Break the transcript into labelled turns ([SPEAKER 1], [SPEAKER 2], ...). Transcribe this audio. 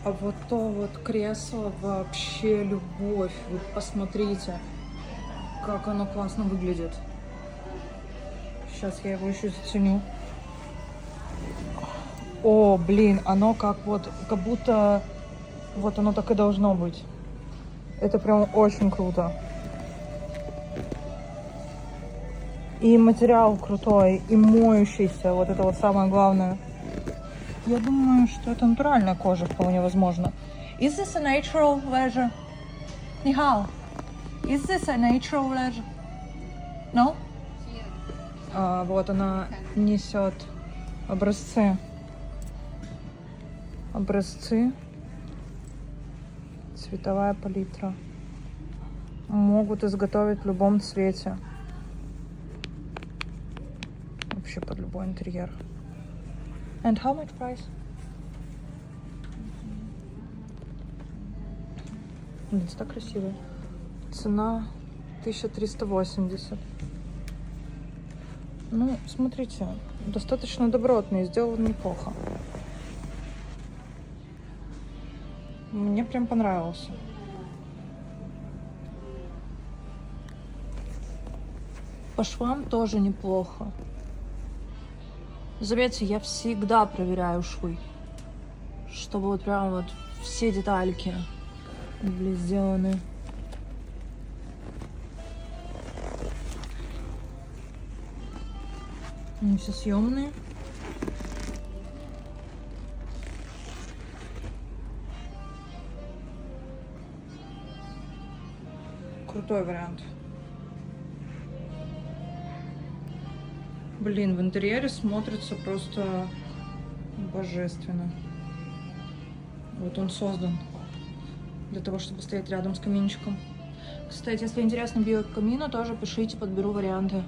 [SPEAKER 1] А вот то вот кресло вообще любовь. Вы посмотрите, как оно классно выглядит. Сейчас я его еще заценю. О, блин, оно как вот, как будто вот оно так и должно быть. Это прям очень круто. И материал крутой, и моющийся, вот это вот самое главное. Я думаю, что это натуральная кожа, вполне возможно. Is this a natural leather? Нихао. Is this a natural leather? No? Вот она несет образцы. Образцы. Цветовая палитра. Могут изготовить в любом цвете. Вообще под любой интерьер. And how much price? Блин, так красиво. Цена 1380. Ну, смотрите, достаточно добротный, сделан неплохо. Мне прям понравился. По швам тоже неплохо. Заметьте, я всегда проверяю швы, чтобы вот прям вот все детальки были сделаны. Они все съемные. Крутой вариант. Блин, в интерьере смотрится просто божественно. Вот он создан для того, чтобы стоять рядом с каминчиком. Кстати, если интересно биокамина, тоже пишите, подберу варианты.